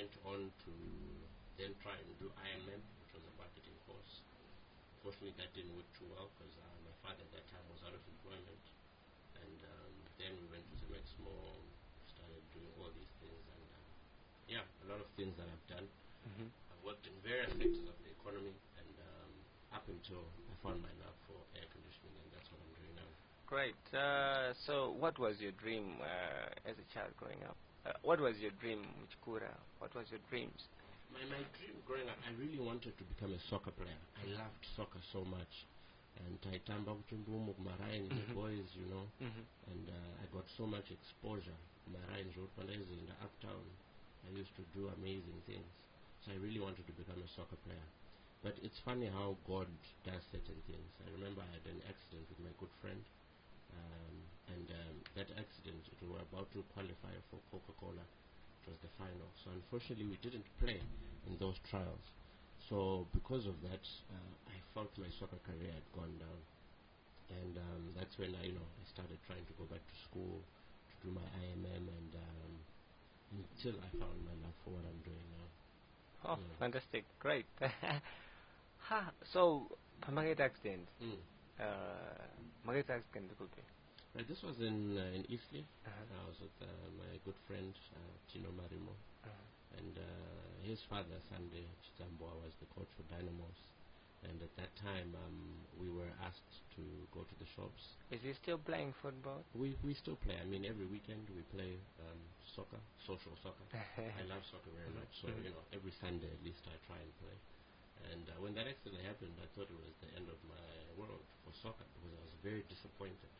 went on to then try and do IMM, which was a marketing course. Fortunately, that didn't work too well because my father at that time was out of employment. And then we went to the Exmo, started doing all these things, and a lot of things that I've done. I've worked in various sectors of the economy, and up until I found my love for air conditioning, and that's what I'm doing now. Great. So what was your dream as a child growing up? What was your dream, Mchikura? What was your dreams? My dream growing up, I really wanted to become a soccer player. I loved soccer so much. And Taitamba Kutumbumu, Marain, the boys, you know. And I got so much exposure. Marain Road, in the uptown. I used to do amazing things. So I really wanted to become a soccer player. But it's funny how God does certain things. I remember I had an accident with my good friend. That accident, we were about to qualify for Coca-Cola. It was the final. So unfortunately, we didn't play in those trials. So because of that, I felt my soccer career had gone down. And that's when I started trying to go back to school to do my IMM, and until I found my love for what I'm doing now. Oh, fantastic. Great. So, Market accident. Market accident. Right, this was in Eastleigh. I was with my good friend Tino Marimo, and his father Sunday Chitambua was the coach for Dynamos. And at that time, we were asked to go to the shops. Is he still playing football? We still play. I mean, every weekend we play soccer, social soccer. I love soccer very much. So every Sunday at least I try and play. And when that accident happened, I thought it was the end of my world for soccer, because I was very disappointed.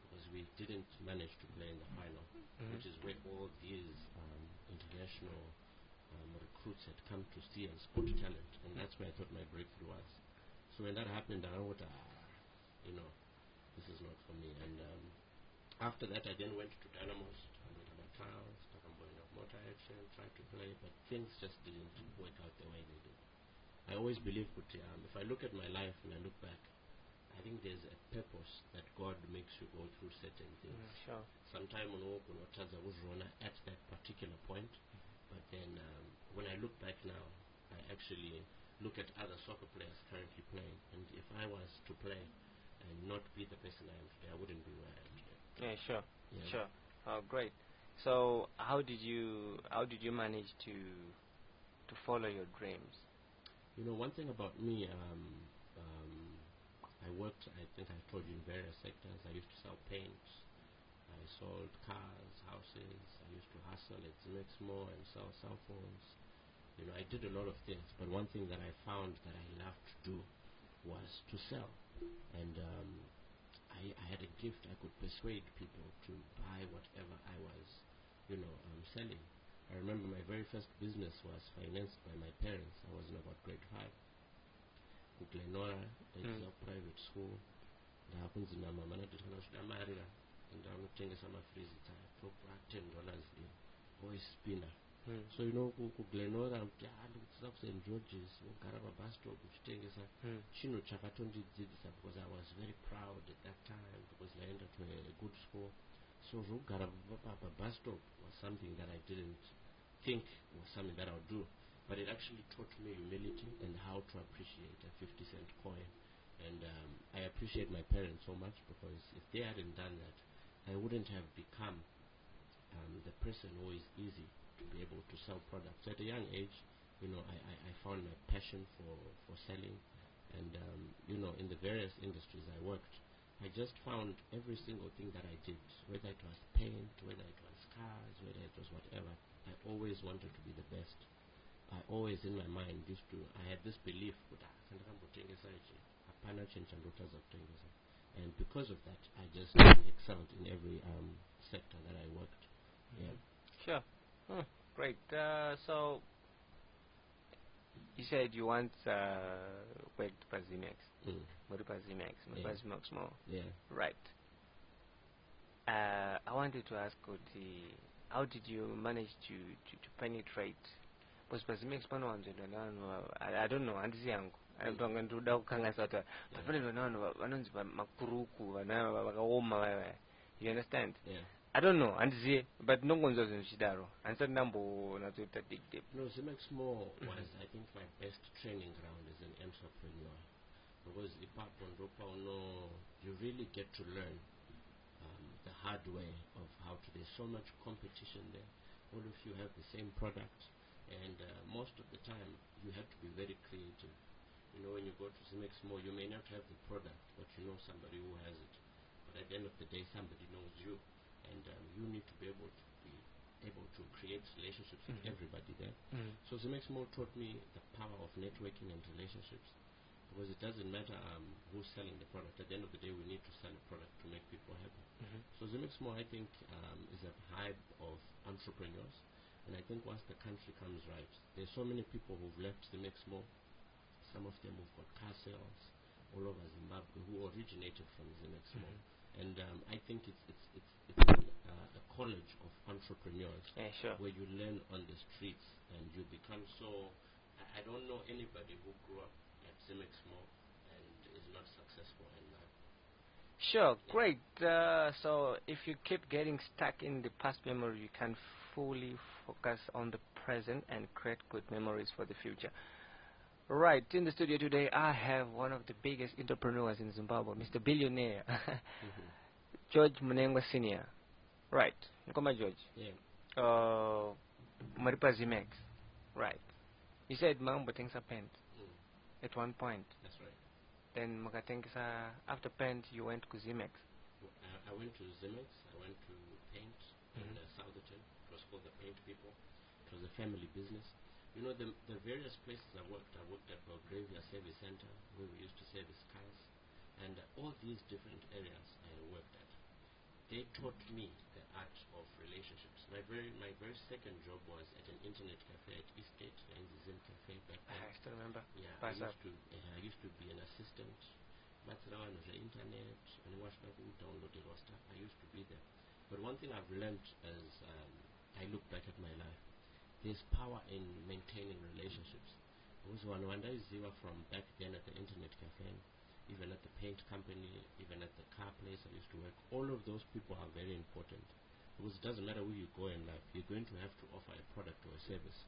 Because we didn't manage to play in the final, which is where all these international recruits had come to see and spot talent, and that's where I thought my breakthrough was. So when that happened, I thought, this is not for me. And after that, I then went to Dynamos, I went on my trials, motor action, tried to play, but things just didn't work out the way they did. I always believe that if I look at my life and I look back, I think there's a purpose that God makes you go through certain things. Sure. Sometimes at that particular point, but then when I look back now, I actually look at other soccer players currently playing, and if I was to play and not be the person I am today, I wouldn't be where I am today. Yeah, sure. Yeah. Sure. Oh, great. So how did you manage to follow your dreams? One thing about me, I worked, I think I told you, in various sectors. I used to sell paint. I sold cars, houses. I used to hustle at Zimexmo and sell cell phones. I did a lot of things, but one thing that I found that I loved to do was to sell. And I had a gift. I could persuade people to buy whatever I was, selling. I remember my very first business was financed by my parents. I was in about grade 5. Glenora, it's a private school. And I some freezer for $10 voice spinner. So Glenora, St. George's, bus stop, because I was very proud at that time, because I ended to a good school. So bus stop was something that I didn't think was something that I would do. But it actually taught me humility and how to appreciate a 50-cent coin. And I appreciate my parents so much, because if they hadn't done that, I wouldn't have become the person who is easy to be able to sell products. So at a young age, I found my passion for selling. And, in the various industries I worked, I just found every single thing that I did, whether it was paint, whether it was cars, whether it was whatever, I always wanted to be the best. I always, in my mind, I had this belief that and because of that, I just excelled in every sector that I worked. Yeah. Sure. Great. So you said you once worked for Zimex. Zimex more. Yeah. Right. I wanted to ask how did you manage to penetrate? Because Zimex I don't know. You understand? Yeah. I don't know, and see, but no one's in Shidaro. And said number not to dig deep. No, Zimex More was, I think, my best training ground as an entrepreneur. Because you really get to learn the hard way of how to. There's so much competition there. All of you have the same product, and most of the time you have to be very creative. You know, when you go to Zimex More, you may not have the product, but you know somebody who has it. But at the end of the day, somebody knows you, and you need to be able to create relationships with everybody there. So Zimex More taught me the power of networking and relationships, because it doesn't matter who's selling the product. At the end of the day, we need to sell a product to make people happy. So Zimex More, I think, is a hive of entrepreneurs, and I think once the country comes right, there's so many people who've left Zimex More. Some of them have got car sales all over Zimbabwe who originated from Zimex More. And I think it's a college of entrepreneurs, where you learn on the streets and you become so. I don't know anybody who grew up at Zimex More and is not successful in life. Sure, great. So if you keep getting stuck in the past memory, you can fully focus on the present and create good memories for the future. Right, in the studio today, I have one of the biggest entrepreneurs in Zimbabwe, Mr. Billionaire, George Munengwa Sr. Right, Nkoma George. Yeah. Maripa Zimex. Right. You said Mambo things are paint at one point. That's right. Then Mugatengsa, after paint, you went to Zimex. I went to Zimex, I went to Paint in Southerton. It was called the Paint People. It was a family business. You know, the various places I worked at Belgravia Service Center, where we used to service cars, and all these different areas I worked at. They taught me the art of relationships. My very second job was at an internet cafe at Eastgate, in the Zim Cafe back then. I still remember. Yeah, I used to be an assistant. But now on the internet, and watch people download the stuff. I used to be there. But one thing I've learned as I look back at my life, there's power in maintaining relationships. Because when I zero from back then at the internet cafe, even at the paint company, even at the car place I used to work, all of those people are very important. Because it doesn't matter where you go in life, you're going to have to offer a product or a service.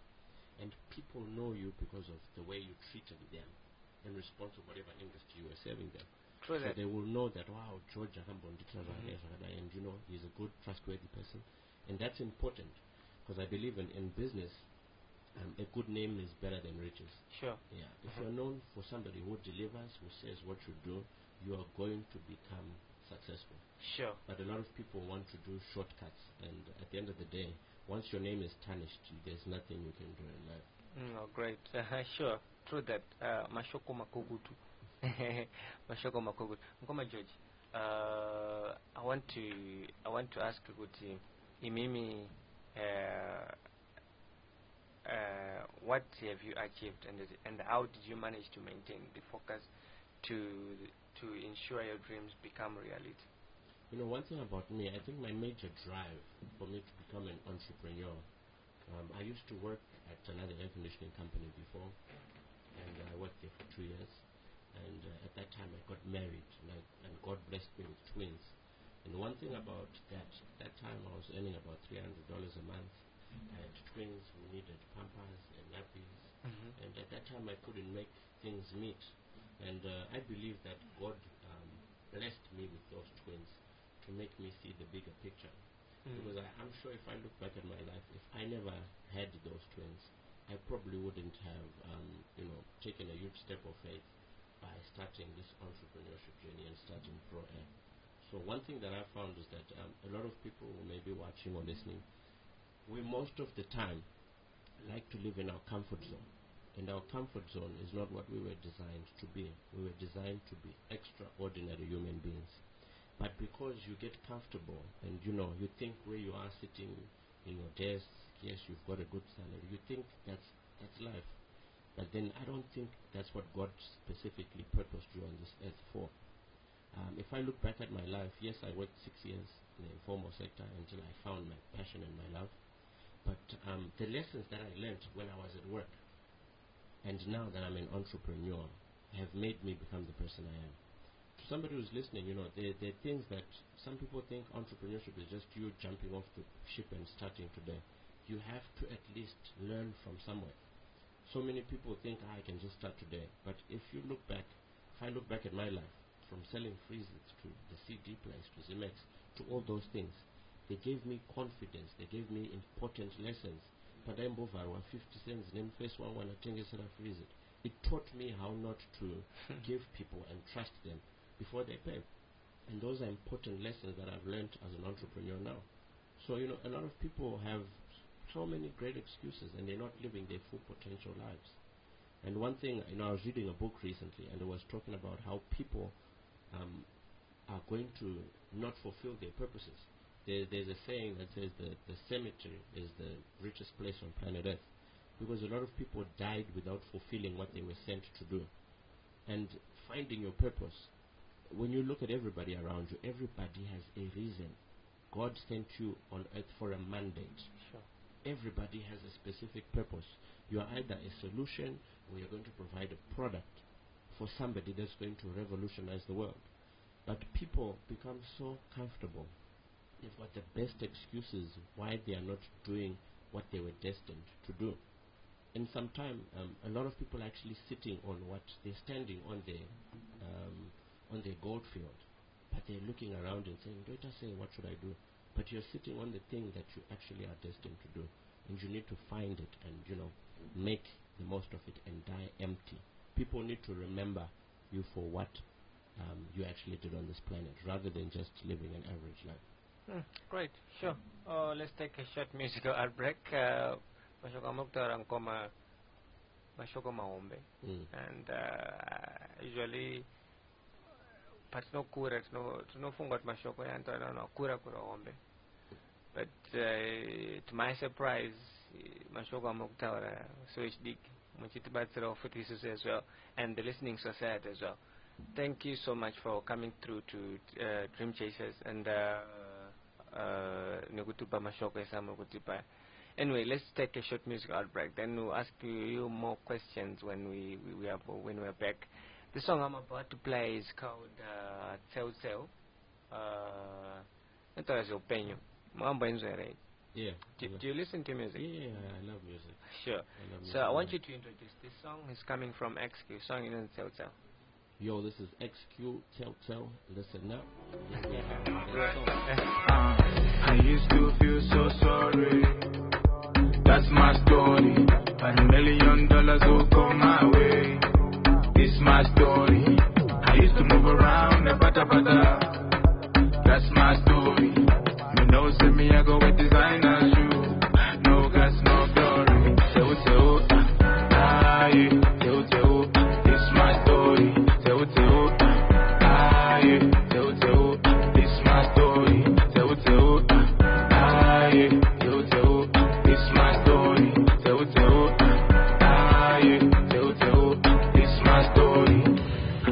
And people know you because of the way you treated them in response to whatever industry you were serving them. True So that. they will know that, wow, George Akambo and you know, he's a good, trustworthy person. And that's important, because I believe in business, a good name is better than riches. Sure. Yeah. If you're known for somebody who delivers, who says what you do, you are going to become successful. Sure. But a lot of people want to do shortcuts, and at the end of the day, once your name is tarnished, there's nothing you can do in life. Oh, great. Sure. True that. Mashoko makogutu. Mashoko makogutu. Nkoma George. I want to ask you, Imimi, what have you achieved, and how did you manage to maintain the focus to ensure your dreams become reality? You know, one thing about me, I think my major drive for me to become an entrepreneur, I used to work at another air conditioning company before, and I worked there for 2 years. And at that time, I got married, and God blessed me with twins. And one thing about that time, I was earning about $300 a month. I had twins who needed pampers and nappies, and at that time, I couldn't make things meet. And I believe that God blessed me with those twins to make me see the bigger picture. Because I'm sure if I look back at my life, if I never had those twins, I probably wouldn't have, taken a huge step of faith by starting this entrepreneurship journey and starting Pro Air. So one thing that I found is that a lot of people who may be watching or listening, we most of the time like to live in our comfort zone. And our comfort zone is not what we were designed to be. We were designed to be extraordinary human beings. But because you get comfortable and you think where you are sitting in your desk, yes, you've got a good salary, you think that's life. But then I don't think that's what God specifically purposed you on this earth for. If I look back at my life, yes, I worked 6 years in the informal sector until I found my passion and my love. But the lessons that I learned when I was at work, and now that I'm an entrepreneur, have made me become the person I am. somebody who's listening, there are things that some people think entrepreneurship is just you jumping off the ship and starting today. You have to at least learn from somewhere. So many people think, I can just start today. But if I look back at my life, from selling freezers to the CD place to Zimex to all those things, they gave me confidence. They gave me important lessons. But I'm over 50 cents, then face one freezer. It taught me how not to give people and trust them before they pay. And those are important lessons that I've learned as an entrepreneur now. So, a lot of people have so many great excuses and they're not living their full potential lives. And one thing, I was reading a book recently and it was talking about how people are going to not fulfill their purposes. There's a saying that says the cemetery is the richest place on planet Earth, because a lot of people died without fulfilling what they were sent to do. And finding your purpose, when you look at everybody around you, everybody has a reason. God sent you on earth for a mandate. Sure. Everybody has a specific purpose. You are either a solution or you're going to provide a product for somebody that's going to revolutionize the world. But people become so comfortable. They've got the best excuses why they are not doing what they were destined to do. And sometimes a lot of people are actually sitting on what they're standing on their gold field, but they're looking around and saying, "Don't I say, what should I do?" But you're sitting on the thing that you actually are destined to do, and you need to find it and make the most of it and die empty. People need to remember you for what you actually did on this planet, rather than just living an average life. Great, sure. Let's take a short musical art break. And usually no cura, no fungot mashoko yanto no cura ombe. But to my surprise, mashoko muktaura switch dig muchitibatsiro futisus as well, and the listening society as well. Thank you so much for coming through to Dream Chasers and Nugutuba Mashoko Samugutuba. Anyway, let's take a short musical break. Then we'll ask you more questions when we're back. The song I'm about to play is called Tseu Tseu. Yeah. Do you listen to music? Yeah, I love music. Sure. So I want you to introduce this song. It's coming from XQ. Song in Tseu Tseu. Yo, this is XQ Tseu Tseu. Listen up. I used to feel so sorry. That's my story. $1 million will come my way. It's my story. I used to move around the bata. That's my story. You know, see me, I go with designer shoes. No gas, no glory. Tseu Tseu, aye. Tseu Tseu, it's my story. Tseu Tseu, aye. Tseu Tseu, it's my story. Tseu Tseu, aye. Tseu Tseu, it's my story. Tseu Tseu, aye. Tseu Tseu, it's my story.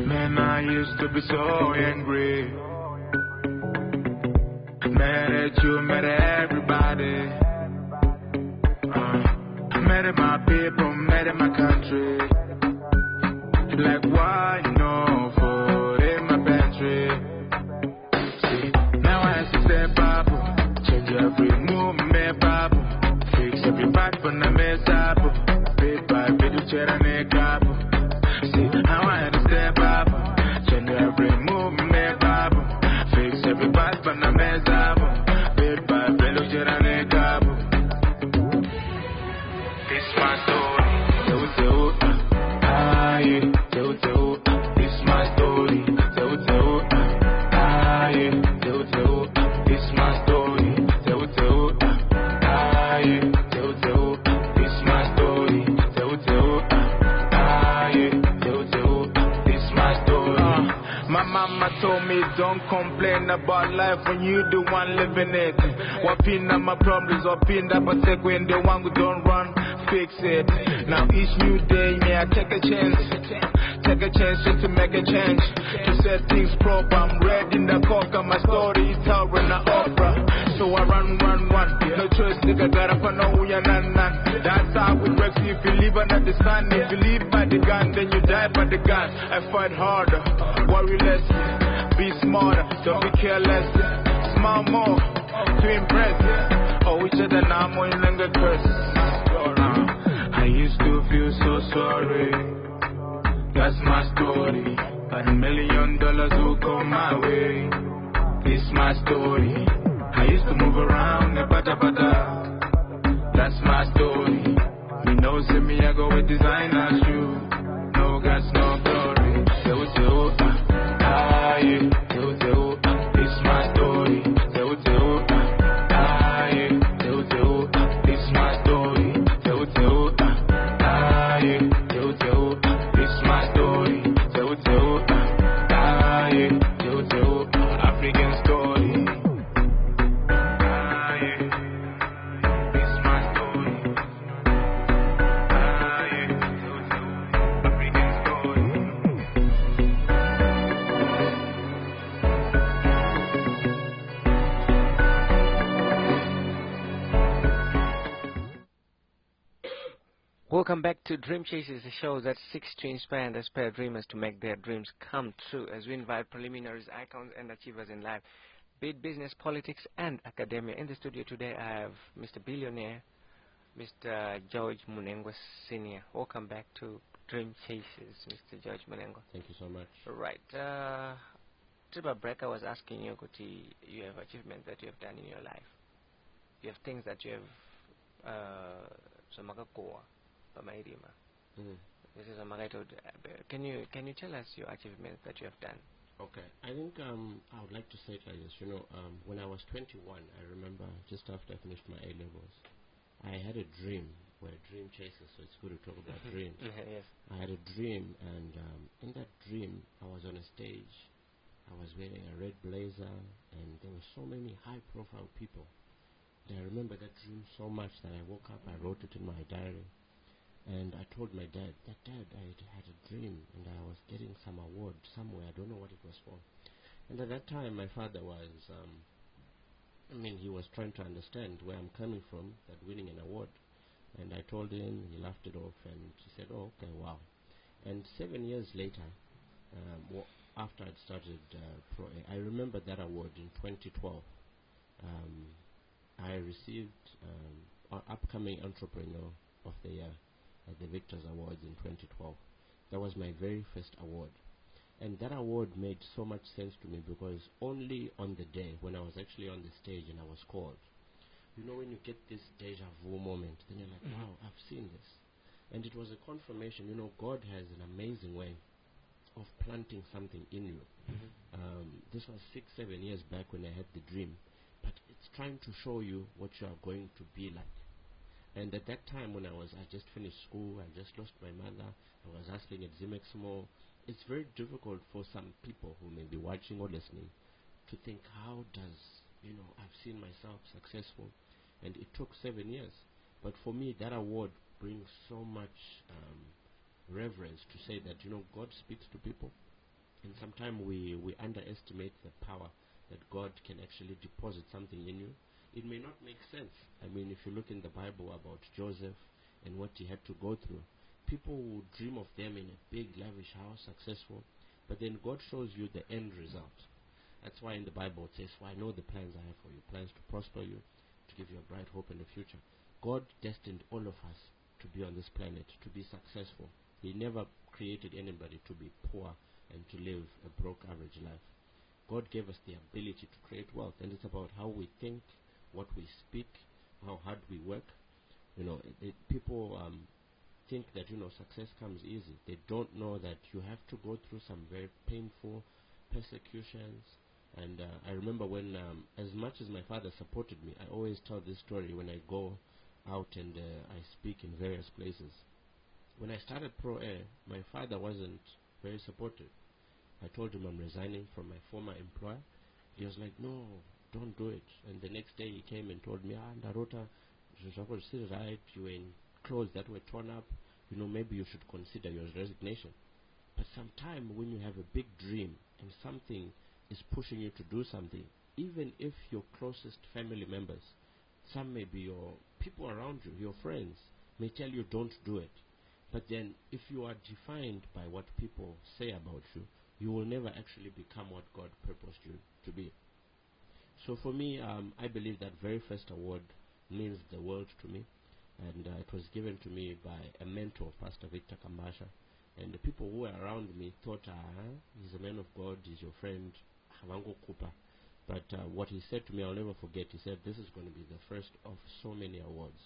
Man, I used to be so angry. Mad at you, mad at everybody. Mad at my people, mad at my country. Like why no food in my pantry? See, now I have to step up, change every movement, up, fix every part from the mess up, bit by bit to chair and make up. See, now I have to step up, change every movement, up, fix every part from the mess up, bit by bit to chair and make up. It's my story, Tseu Tseu, aye. Tseu Tseu, it's my story. Tseu Tseu, aye. Tseu Tseu, it's my story. Tseu Tseu, aye. Tseu Tseu, it's my story. Tseu Tseu, aye. Tseu Tseu, it's my story. My mama told me don't complain about life when you the one living it. Wapina my problems, wapinda but take when the one who don't run, fix it. Now each new day, may I take a chance. Take a chance just to make a change. To set things proper, I'm ready in the conquer. My story is out in the opera. So I run. No choice, nigga, gotta find out who you're none. That's how it works if you live under the sun. If you live by the gun, then you die by the gun. I fight harder, worry less, be smarter, don't be careless. Smile more, to impress. Oh, each other now, more longer curse. I used to feel so sorry. That's my story. But $1 million will come my way. This my story. I used to move around, bada. That's my story. You know, see me, I go with designer shoes. No gas, no glory. It's my story. It's my story. It's my story. African story. It's my story. African story. Welcome back to Dream Chasers, the show that seeks to inspire and aspire dreamers to make their dreams come true, as we invite preliminaries, icons, and achievers in life, be it business, politics, and academia. In the studio today, I have Mr. Billionaire, Mr. George Munengo Sr. Welcome back to Dream Chasers, Mr. George Munengo. Thank you so much. Right. Triba Breaker was asking you, Kuti, you have achievements that you have done in your life. You have things that you have, this is a can you tell us your achievements that you have done? Okay, I think I would like to say it like this. When I was 21, I remember just after I finished my A-levels, I had a dream. We're dream chasers, so it's good to talk about dreams. Yes. I had a dream, and in that dream, I was on a stage. I was wearing a red blazer, and there were so many high-profile people. And I remember that dream so much that I woke up, I wrote it in my diary. And I told my dad that, Dad, I had a dream and I was getting some award somewhere. I don't know what it was for. And at that time, my father was, he was trying to understand where I'm coming from, that winning an award. And I told him, he laughed it off, and he said, oh, okay, wow. And 7 years later, after I'd started Pro A, I remember that award in 2012. I received Upcoming Entrepreneur of the Year at the Victors Awards in 2012. That was my very first award. And that award made so much sense to me because only on the day when I was actually on the stage and I was called, when you get this deja vu moment, then you're like, wow, I've seen this. And it was a confirmation, God has an amazing way of planting something in you. This was 6-7 years back when I had the dream, but it's trying to show you what you are going to be like. And at that time when I just finished school, I just lost my mother, I was hustling at Zimexmo. It's very difficult for some people who may be watching or listening to think, how does, I've seen myself successful. And it took 7 years. But for me, that award brings so much reverence to say that, God speaks to people. And sometimes we underestimate the power that God can actually deposit something in you. It may not make sense. If you look in the Bible about Joseph and what he had to go through, people will dream of them in a big, lavish house, successful, but then God shows you the end result. That's why in the Bible it says, for I know the plans I have for you, plans to prosper you, to give you a bright hope in the future. God destined all of us to be on this planet, to be successful. He never created anybody to be poor and to live a broke, average life. God gave us the ability to create wealth, and it's about how we think, what we speak, how hard we work. People think that success comes easy. They don't know that you have to go through some very painful persecutions. And I remember when, as much as my father supported me, I always tell this story when I go out and I speak in various places. When I started Pro Air, my father wasn't very supportive. I told him I'm resigning from my former employer. He was like, no, don't do it. And the next day he came and told me, Ndarota, right, you were in clothes that were torn up, maybe you should consider your resignation. But sometime when you have a big dream and something is pushing you to do something, even if your closest family members, some may be your people around you, your friends, may tell you don't do it. But then, if you are defined by what people say about you, you will never actually become what God purposed you to be. So for me, I believe that very first award means the world to me. And it was given to me by a mentor, Pastor Victor Kambasha. And the people who were around me thought, he's a man of God, he's your friend, Havango Kupa. But what he said to me, I'll never forget, he said, this is going to be the first of so many awards,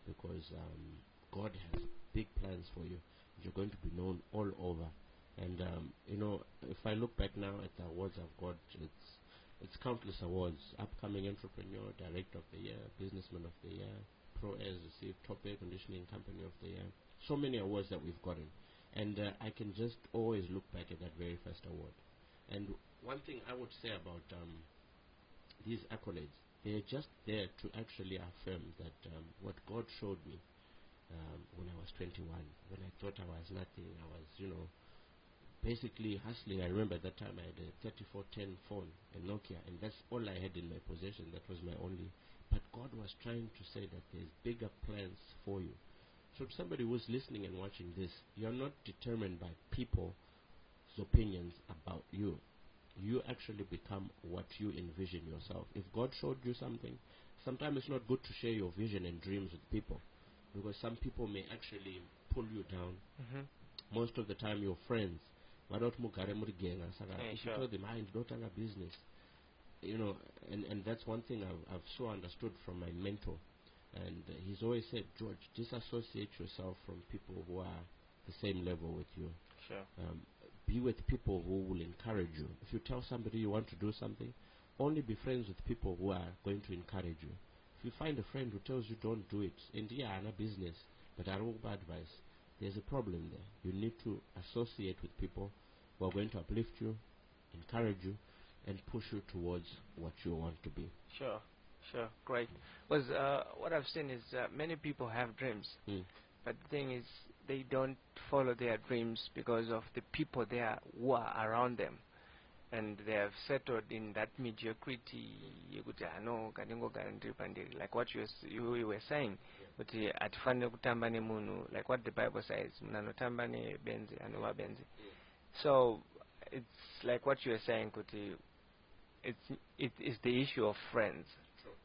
because God has big plans for you. You're going to be known all over. And, if I look back now at the awards I've got, it's countless awards. Upcoming Entrepreneur, Director of the Year, Businessman of the Year, Pro Air's received Top Air Conditioning Company of the Year. So many awards that we've gotten. And I can just always look back at that very first award. And one thing I would say about these accolades, they're just there to actually affirm that what God showed me when I was 21, when I thought I was nothing, I was, basically hustling. I remember at that time I had a 3410 phone, a Nokia, and that's all I had in my possession. That was my only. But God was trying to say that there's bigger plans for you. So to somebody who's listening and watching this, you're not determined by people's opinions about you. You actually become what you envision yourself. If God showed you something, sometimes it's not good to share your vision and dreams with people, because some people may actually pull you down. Most of the time, your friends, if you tell them, I don't have a business, and that's one thing I've so understood from my mentor. And he's always said, George, disassociate yourself from people who are the same level with you. Sure. Be with people who will encourage you. If you tell somebody you want to do something, only be friends with people who are going to encourage you. If you find a friend who tells you don't do it, and I'm a business, but I don't have advice, there's a problem there. You need to associate with people who are going to uplift you, encourage you, and push you towards what you want to be. Sure, great. Because what I've seen is many people have dreams, but the thing is they don't follow their dreams because of the people there who are around them, and they have settled in that mediocrity. Like what you were saying, but like what the Bible says, so it's like what you were saying, it is the issue of friends.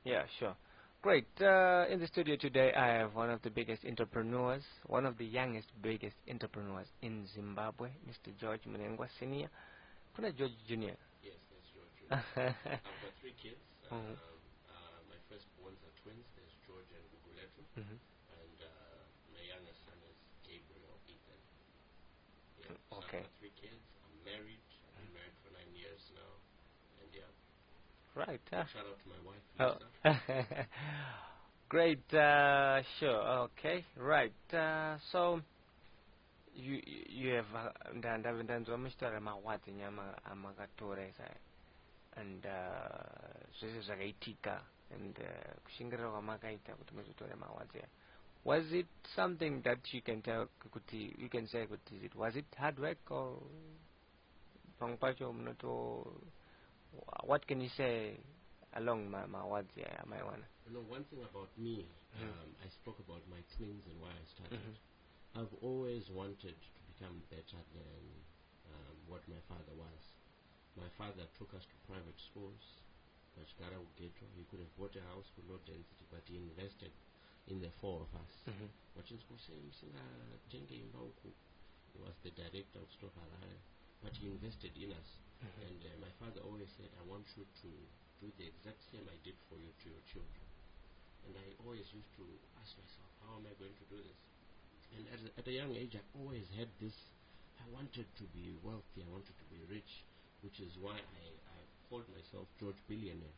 Yeah, sure. Great. In the studio today, I have one of the biggest entrepreneurs, one of the youngest, biggest entrepreneurs in Zimbabwe, Mr. George Mnengwa Senior. Kuna George Junior? Yes, that's George Junior. I've got 3 kids. My first ones are twins. There's George and Guguletu. And my youngest son is Gabriel Ethan. Yeah, so okay. I've got 3 kids. I'm married. I've been married for 9 years now. And yeah. Right. Shout out to my wife, Lisa. Great. Sure. Okay. Right. So you have ndandavindandwa muchitaura mawadzi nyama amakatora and zvese zvakaitika and kushingirira kwamakaita kuti muzvitore mawadzi. Was it something that you can tell? You can say, was it hard work or what can you say along my words here? One thing about me, I spoke about my twins and why I started. I've always wanted to become better than what my father was. My father took us to private schools. He could have bought a house with low density, but he invested in the 4 of us. He was the director of Stock Alliance, but he invested in us. And my father always said, I want you to do the exact same I did for you to your children. And I always used to ask myself, how am I going to do this? And at a young age, I always had this, I wanted to be wealthy, I wanted to be rich, which is why I called myself George Billionaire.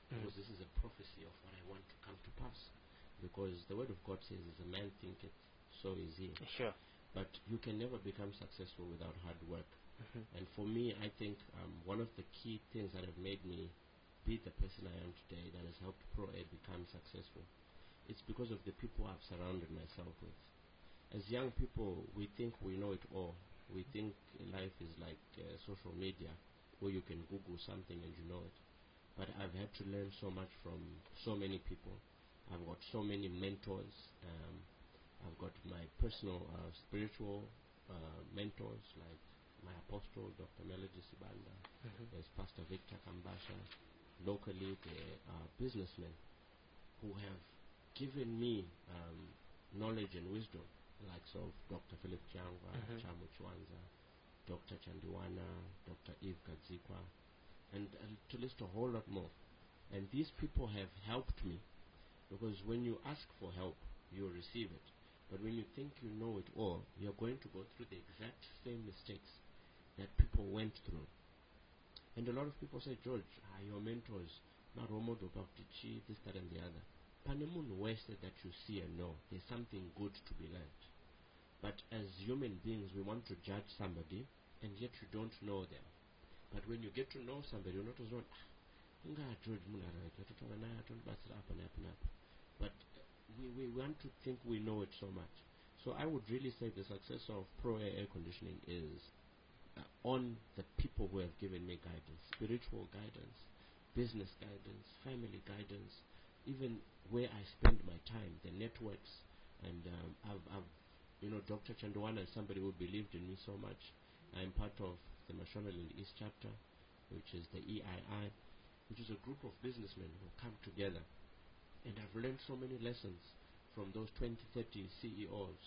Because this is a prophecy of what I want to come to pass. Because the word of God says, as a man thinketh, so is he. Sure. But you can never become successful without hard work. And for me, I think one of the key things that have made me be the person I am today, that has helped Pro Air become successful, it's because of the people I've surrounded myself with. As young people, we think we know it all. We think life is like social media, where you can Google something and you know it. But I've had to learn so much from so many people. I've got so many mentors. I've got my personal spiritual mentors like my apostle, Dr. Melody Sibanda. There's Pastor Victor Kambasha. Locally, there are businessmen who have given me knowledge and wisdom, like of Dr. Philip Chiangwa, Chamu Chwanza, Dr. Chandiwana, Dr. Eve Kadzikwa, and to list a whole lot more. And these people have helped me, because when you ask for help, you receive it. But when you think you know it all, you're going to go through the exact same mistakes that people went through. And a lot of people say, George, your mentors, Maromodo, Baptichi, this, that, and the other. Panemun wasted that you see and know. There's something good to be learned. But as human beings, we want to judge somebody, and yet you don't know them. But when you get to know somebody, you're not as well, George, but we want to think we know it so much. So I would really say the success of Pro Air Conditioning is on the people who have given me guidance, spiritual guidance, business guidance, family guidance, even where I spend my time, the networks. And I've Dr. Chandiwana is somebody who believed in me so much. I'm part of the Mashonaland East chapter, which is the EII, which is a group of businessmen who come together. And I've learned so many lessons from those 20, 30 CEOs.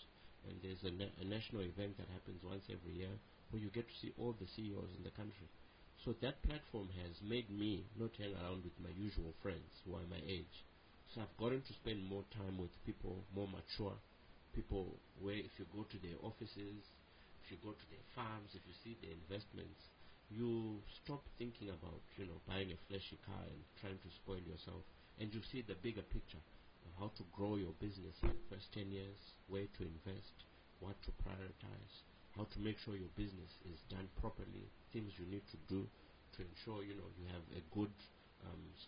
And there's a national event that happens once every year where you get to see all the CEOs in the country. So that platform has made me not hang around with my usual friends who are my age. So I've gotten to spend more time with people more mature, people where if you go to their offices, if you go to their farms, if you see their investments, you stop thinking about, buying a flashy car and trying to spoil yourself. And you see the bigger picture of how to grow your business in the first 10 years, where to invest, what to prioritize, how to make sure your business is done properly, things you need to do to ensure, you have a good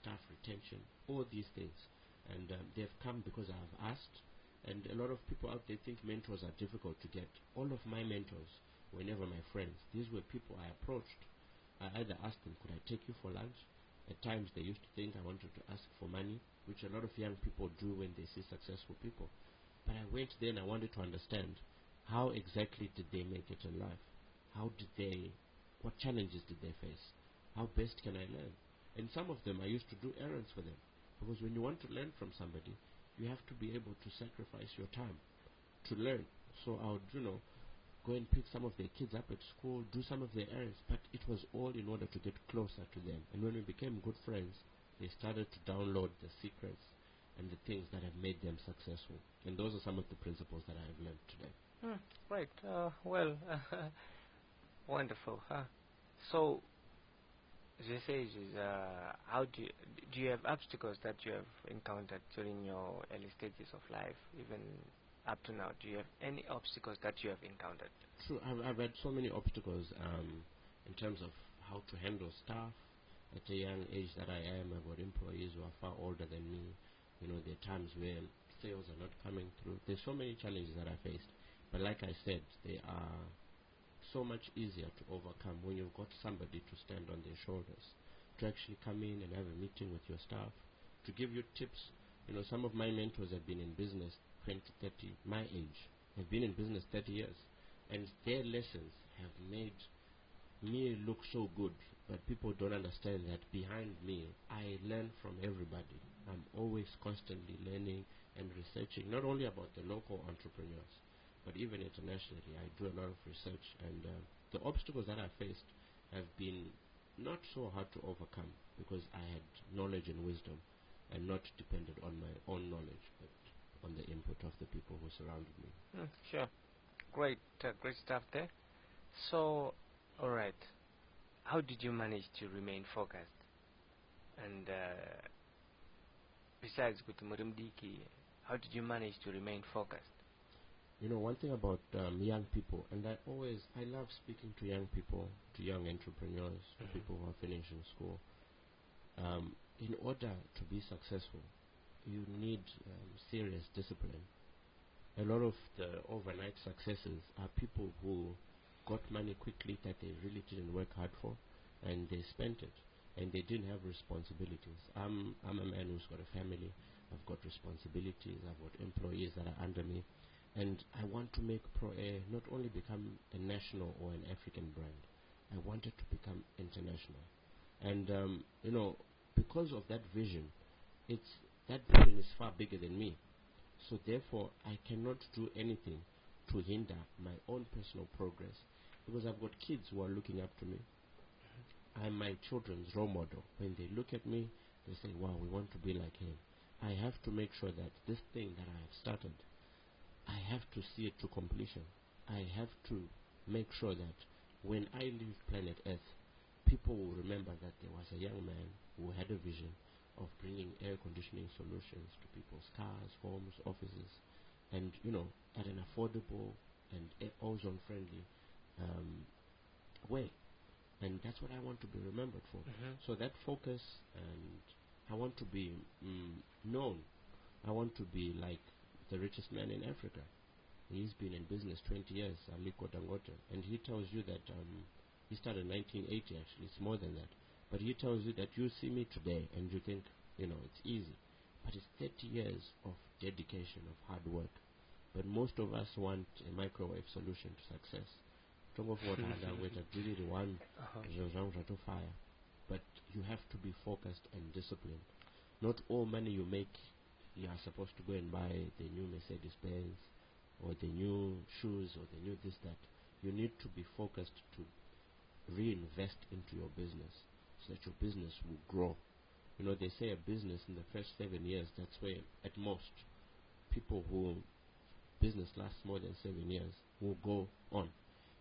staff retention, all these things. And they've come because I've asked. And a lot of people out there think mentors are difficult to get. All of my mentors were never my friends. These were people I approached. I either asked them, could I take you for lunch? At times they used to think I wanted to ask for money, which a lot of young people do when they see successful people. But I went there and I wanted to understand, how exactly did they make it in life? What challenges did they face? How best can I learn? And some of them I used to do errands for them. Because when you want to learn from somebody, you have to be able to sacrifice your time to learn. So I would, go and pick some of their kids up at school, do some of their errands, but it was all in order to get closer to them. And when we became good friends, they started to download the secrets and the things that have made them successful. And those are some of the principles that I have learned today. Right. Wonderful. So, the stage is, how do you have obstacles that you have encountered during your early stages of life, even up to now? Do you have any obstacles that you have encountered? True, I've had so many obstacles in terms of how to handle staff. At a young age that I am, I've got employees who are far older than me. There are times where sales are not coming through. There's so many challenges that I faced. But like I said, they are so much easier to overcome when you've got somebody to stand on their shoulders, to actually come in and have a meeting with your staff, to give you tips. Some of my mentors have been in business 20, 30, my age, have been in business 30 years, and their lessons have made me look so good. But people don't understand that behind me, I learn from everybody. I'm always constantly learning and researching, not only about the local entrepreneurs, but even internationally. I do a lot of research, and the obstacles that I faced have been not so hard to overcome because I had knowledge and wisdom and not depended on my own knowledge, but on the input of the people who surrounded me. Sure. Great stuff there. So, all right. How did you manage to remain focused? And besides with Murimdiki, how did you manage to remain focused? One thing about young people, and I love speaking to young people, to young entrepreneurs, to people who are finishing school. In order to be successful, you need serious discipline. A lot of the overnight successes are people who got money quickly that they really didn't work hard for, and they spent it, and they didn't have responsibilities. I'm a man who's got a family. I've got responsibilities. I've got employees that are under me. And I want to make Pro Air not only become a national or an African brand, I want it to become international. And, because of that vision, that vision is far bigger than me. So therefore, I cannot do anything to hinder my own personal progress, because I've got kids who are looking up to me. I'm my children's role model. When they look at me, they say, wow, we want to be like him. I have to make sure that this thing that I have started, I have to see it to completion. I have to make sure that when I leave planet Earth, people will remember that there was a young man who had a vision of bringing air conditioning solutions to people's cars, homes, offices, and, at an affordable and ozone-friendly way. And that's what I want to be remembered for. So that focus, and I want to be known. I want to be like the richest man in Africa. He's been in business 20 years, Aliko Dangote, and he tells you that he started in 1980, actually. It's more than that. But he tells you that you see me today and you think, it's easy. But it's 30 years of dedication, of hard work. But most of us want a microwave solution to success. Talk of what really the one to fire. But you have to be focused and disciplined. Not all money you make, you are supposed to go and buy the new Mercedes-Benz or the new shoes or the new this, that. You need to be focused to reinvest into your business so that your business will grow. They say a business in the first 7 years, that's where at most people who business lasts more than 7 years will go on.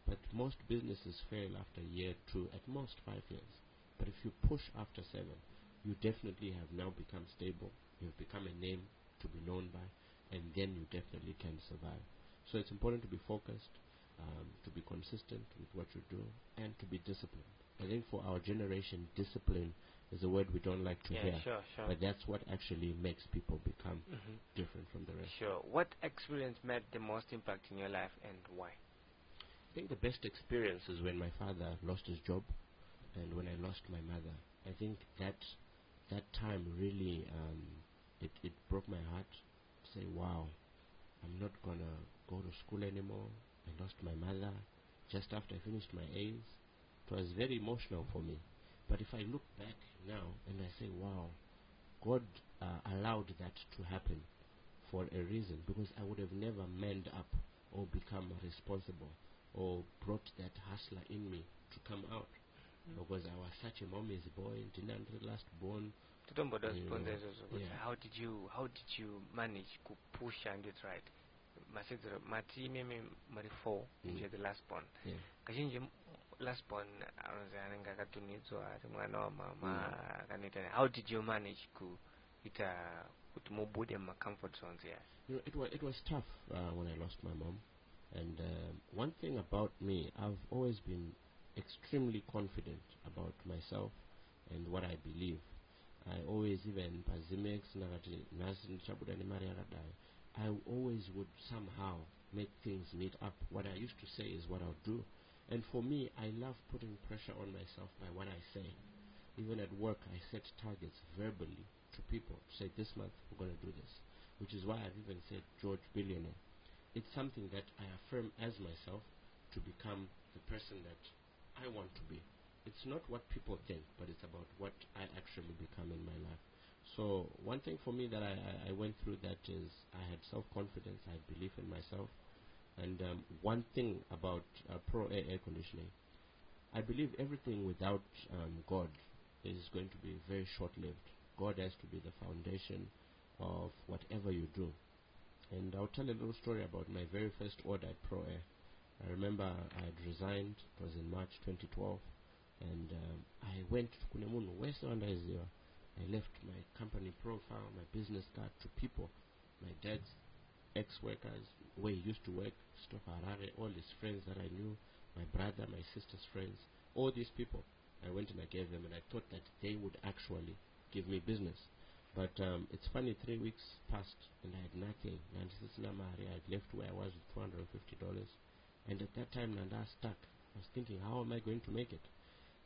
But most businesses fail after year 2, at most 5 years. But if you push after 7, you definitely have now become stable. You've become a name to be known by, and then you definitely can survive. So it's important to be focused, to be consistent with what you do, and to be disciplined. I think for our generation, discipline is a word we don't like to hear. Sure. But that's what actually makes people become different from the rest. Sure. What experience made the most impact in your life, and why? I think the best experience is when my father lost his job and when I lost my mother. I think that time really, it broke my heart to say, wow, I'm not going to go to school anymore. I lost my mother just after I finished my A's. It was very emotional for me. But if I look back now and I say, wow, God allowed that to happen for a reason, because I would have never manned up or become responsible or brought that hustler in me to come out, because I was such a mommy's boy, didn't last born. How did you manage to push and it right? Mati mimi mari 4 nje the last born. Kashinje last born aranzanga katunizwa mwana wa mama kanita. How did you manage to mubudi my comfort zones here? It was tough when I lost my mom. And one thing about me, I've always been extremely confident about myself and what I believe. I always, even I always would somehow make things meet up. What I used to say is what I'll do. And for me, I love putting pressure on myself by what I say. Even at work, I set targets verbally to people. Say, this month, we're going to do this. Which is why I've even said George Billionaire. It's something that I affirm as myself to become the person that I want to be. It's not what people think, but it's about what I actually become in my life. So one thing for me that I went through that is I had self-confidence, I had belief in myself. And one thing about Pro Air conditioning, I believe everything without God is going to be very short-lived. God has to be the foundation of whatever you do. And I'll tell a little story about my very first order at Pro Air. I remember I had resigned. It was in March 2012. And I went to Kunemunu, West Zero. I left my company profile, my business card to people. My dad's ex-workers, where he used to work, all his friends that I knew, my brother, my sister's friends, all these people. I went and I gave them, and I thought that they would actually give me business. But it's funny, 3 weeks passed and I had nothing. And I had left where I was with $250. And at that time, I was stuck. I was thinking, how am I going to make it?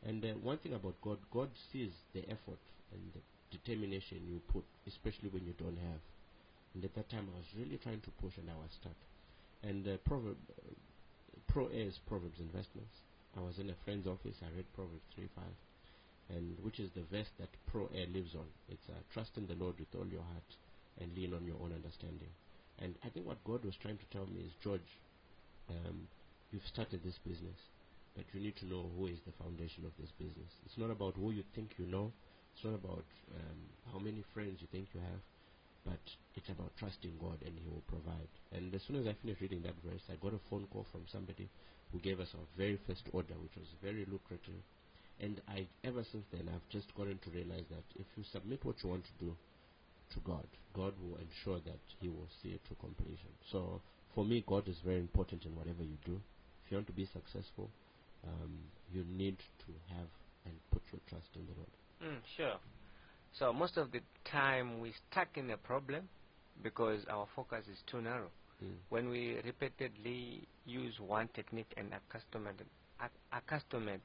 And one thing about God, God sees the effort and the determination you put, especially when you don't have. And at that time, I was really trying to push and I was stuck. And Pro A is Proverbs Investments. I was in a friend's office. I read Proverbs 3:5, and which is the verse that Pro A lives on. It's trust in the Lord with all your heart and lean on your own understanding. And I think what God was trying to tell me is, George, you've started this business, but you need to know who is the foundation of this business. It's not about who you think you know. It's not about how many friends you think you have, but it's about trusting God, and He will provide. And as soon as I finished reading that verse, I got a phone call from somebody who gave us our very first order, which was very lucrative. And ever since then, I've just gotten to realize that if you submit what you want to do to God, God will ensure that He will see it to completion. So for me, God is very important in whatever you do. If you want to be successful, you need to have and put your trust in the Lord. Sure. So most of the time we're stuck in a problem because our focus is too narrow. When we repeatedly use one technique and accustomed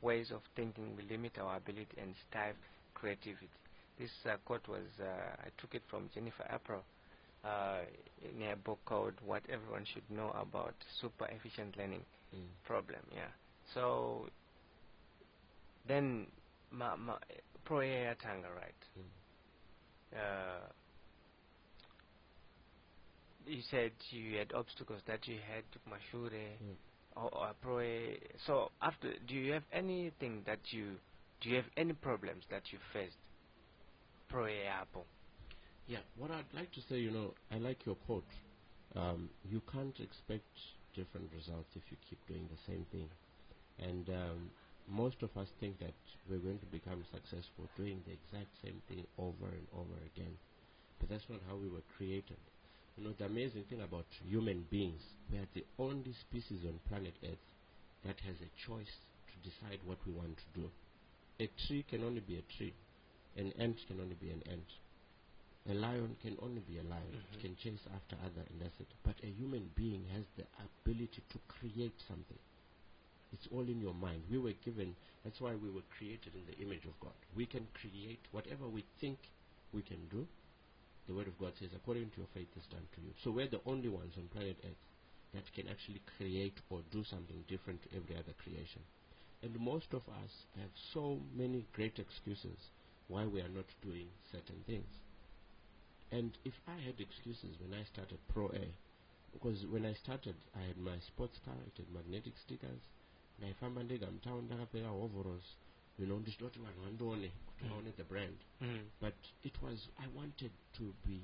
ways of thinking, we limit our ability and stifle creativity. This quote was, I took it from Jennifer April in a book called What Everyone Should Know About Super Efficient Learning Problem. Yeah. So then Pro A Tanga, right? You said you had obstacles that you had to Mashure or Pro A. So after, do you have anything that do you have any problems that you faced? Pro A Apple. Yeah, what I'd like to say, I like your quote. You can't expect different results if you keep doing the same thing. And most of us think that we're going to become successful doing the exact same thing over and over again. But that's not how we were created. The amazing thing about human beings, we are the only species on planet Earth that has a choice to decide what we want to do. A tree can only be a tree. An ant can only be an ant. A lion can only be a lion. It can chase after other, and that's it. But a human being has the ability to create something. It's all in your mind. We were given, that's why we were created in the image of God. We can create whatever we think we can do. The Word of God says, according to your faith is done to you. So we're the only ones on planet Earth that can actually create or do something different to every other creation. And most of us have so many great excuses why we are not doing certain things. And if I had excuses when I started Pro A, because when I started, I had my sports car, it had magnetic stickers, and I found overalls, ndisitoti vanhu vandione kuti vaone the brand. But it was, I wanted to be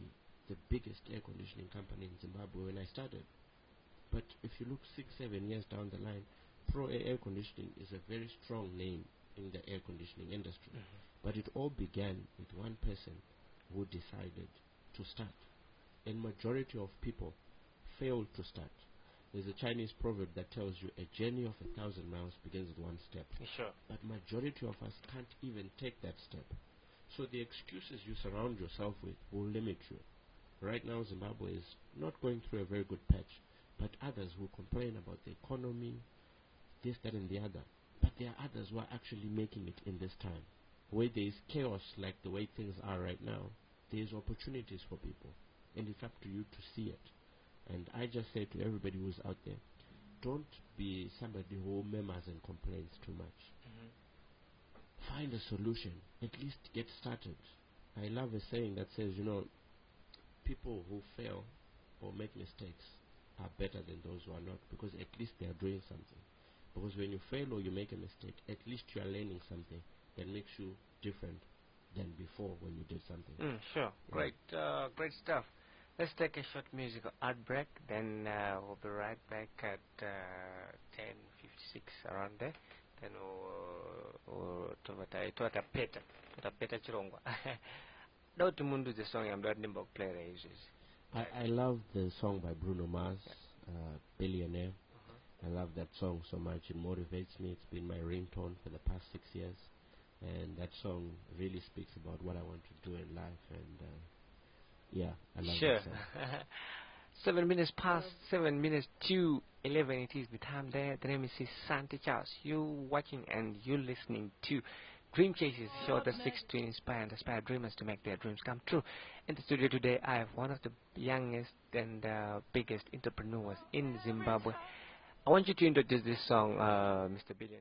the biggest air conditioning company in Zimbabwe when I started. But if you look 6-7 years down the line, Pro Air Conditioning is a very strong name in the air conditioning industry. But it all began with one person who decided to start. And majority of people failed to start. There's a Chinese proverb that tells you a journey of 1,000 miles begins with one step. Sure. But majority of us can't even take that step. So the excuses you surround yourself with will limit you. Right now, Zimbabwe is not going through a very good patch, but others will complain about the economy, this, that, and the other. But there are others who are actually making it in this time. Where there is chaos like the way things are right now, there is opportunities for people. And it's up to you to see it. And I just say to everybody who's out there, don't be somebody who murmurs and complains too much. Find a solution. At least get started. I love a saying that says, people who fail or make mistakes are better than those who are not, because at least they are doing something. Because when you fail or you make a mistake, at least you are learning something that makes you different than before when you did something. Sure. Yeah. Great stuff. Let's take a short musical ad break, then we'll be right back at 10:56 around there. Then we'll chirongwa. Don't mundu the song I'm learning about player uses. I love the song by Bruno Mars, Billionaire. I love that song so much. It motivates me. It's been my ringtone for the past 6 years. And that song really speaks about what I want to do in life. And I love that song. 7 minutes past 7 minutes to 11. It is the time there. The name is Santi Charles. You watching and you listening to Dream Chasers, show that seeks to inspire and aspire dreamers to make their dreams come true. In the studio today, I have one of the youngest and biggest entrepreneurs in Zimbabwe. I want you to introduce this song, Mr. Billionaire.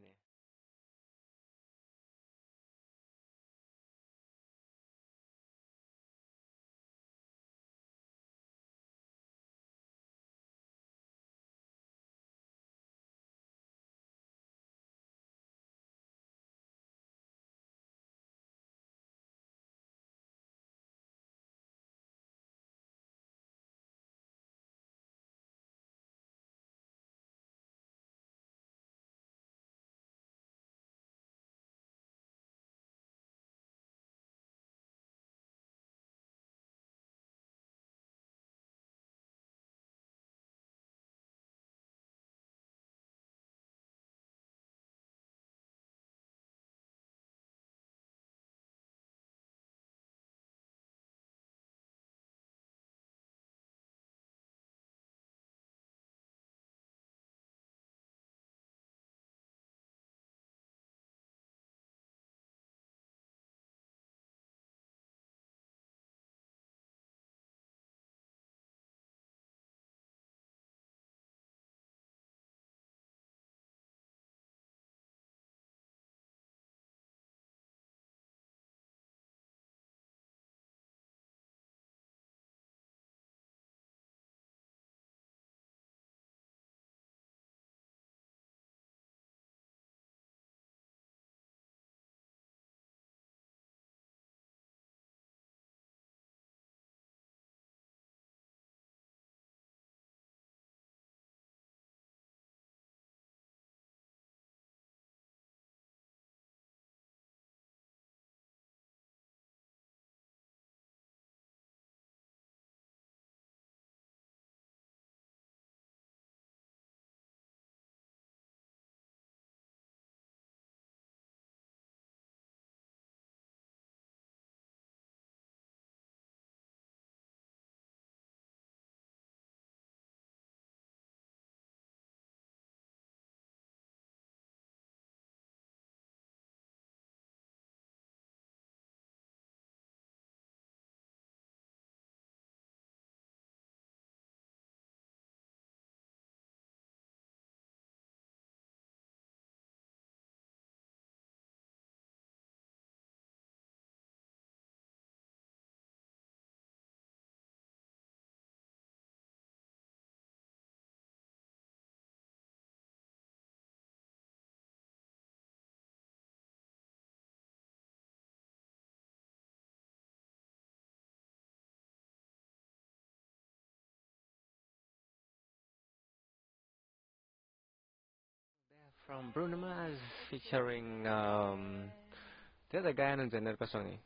From Bruno Mars featuring the other guy on the song.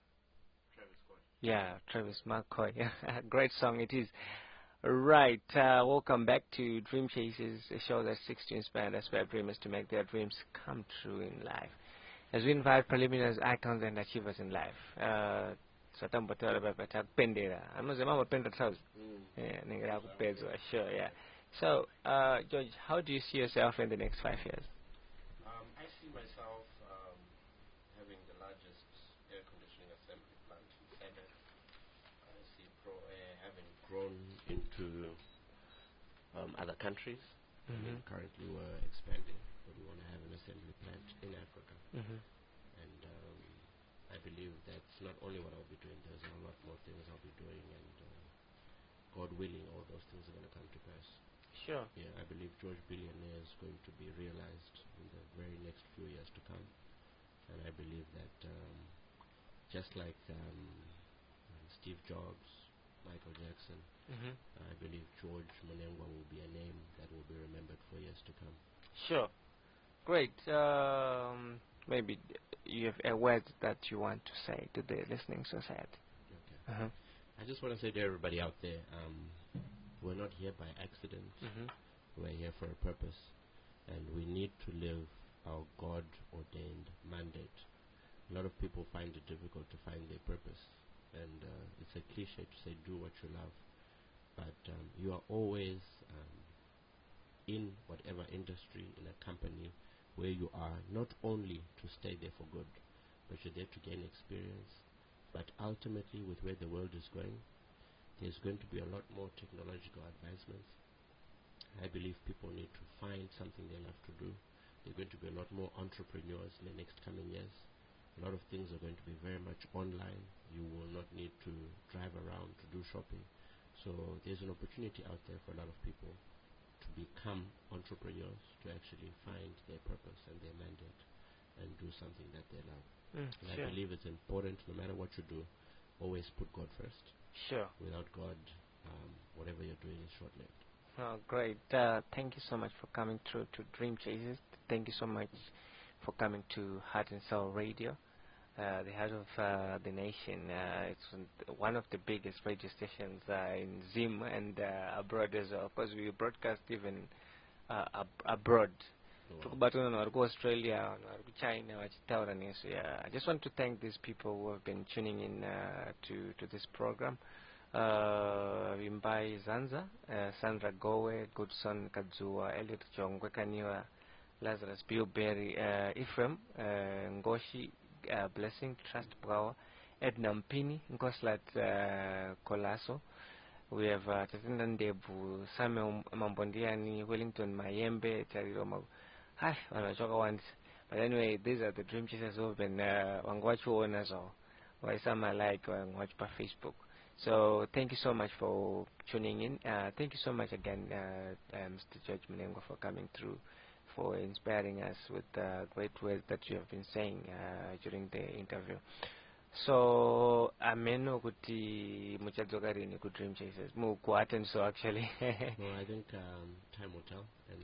Yeah, Travis McCoy. Great song it is. Right, welcome back to Dream Chasers, a show that seeks to inspire and aspire dreamers to make their dreams come true in life. As we invite preliminaries, icons, and achievers in life. I'm sure, yeah. So, George, how do you see yourself in the next 5 years? I see myself having the largest air conditioning assembly plant in SADC. I see Pro Air having grown into other countries. I mean, currently we're expanding, but we want to have an assembly plant in Africa. And I believe that's not only what I'll be doing, there's a lot more things I'll be doing, and God willing, all those things are going to come to pass. Sure. Yeah, I believe George Billionaire is going to be realized in the very next few years to come. And I believe that just like Steve Jobs, Michael Jackson, I believe George Monengwa will be a name that will be remembered for years to come. Sure. Great. Maybe you have a word that you want to say to the listening society. Okay. I just want to say to everybody out there, we're not here by accident. We're here for a purpose, and we need to live our God-ordained mandate. A lot of people find it difficult to find their purpose, and it's a cliche to say do what you love, but you are always in whatever industry, in a company where you are, not only to stay there for good, but you're there to gain experience. But ultimately, with where the world is going, there's going to be a lot more technological advancements. I believe people need to find something they love to do. There are going to be a lot more entrepreneurs in the next coming years. A lot of things are going to be very much online. You will not need to drive around to do shopping. So there's an opportunity out there for a lot of people to become entrepreneurs, to actually find their purpose and their mandate and do something that they love. And Sure. I believe it's important, no matter what you do, always put God first. Sure. Without God, whatever you're doing is short-lived. Oh, great. Thank you so much for coming through to Dream Chasers. Thank you so much for coming to Heart and Soul Radio, the heart of the nation. It's one of the biggest radio stations in Zim and abroad as well. Of course, we broadcast even abroad. Tukubatu vari Australia, vari China, vachitaura nesu. Yeah, I just want to thank these people who have been tuning in to this program. Vimbai Zanza, Sandra Gowe, Goodson Kadzua, Elliot Chongwe Kaniwa, Lazarus Billberry, Ephraim, Ngoshi, Blessing, Trust Power, Edna Mpini, Nkoslat Kolaso. We have Tatinda Ndebu, Samuel Mambondiani, Wellington Mayembe, Chariroma. Hi, once. But anyway, these are the Dream Chasers who have been Wangwachu owners or why some I like watch by Facebook. So thank you so much for tuning in. Thank you so much again, Mr. George Menengo, for coming through, for inspiring us with the great words that you have been saying during the interview. So ameno kuti muchadzokarini ku Dream Chasers mukuattend so actually. No, I think time will tell, and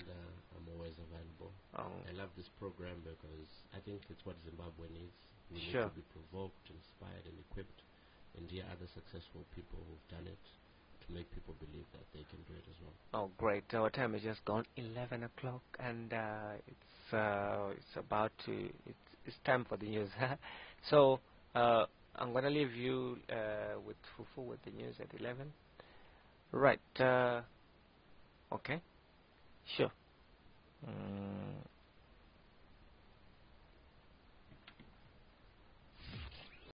I'm always available. I love this program because I think it's what Zimbabwe needs. We need to be provoked, inspired, and equipped, and hear other successful people who've done it to make people believe that they can do it as well. Oh, great! Our time has just gone 11 o'clock, and it's about to. It's time for the news. So. I'm gonna leave you with Fufu with the news at 11. Right. Okay. Sure.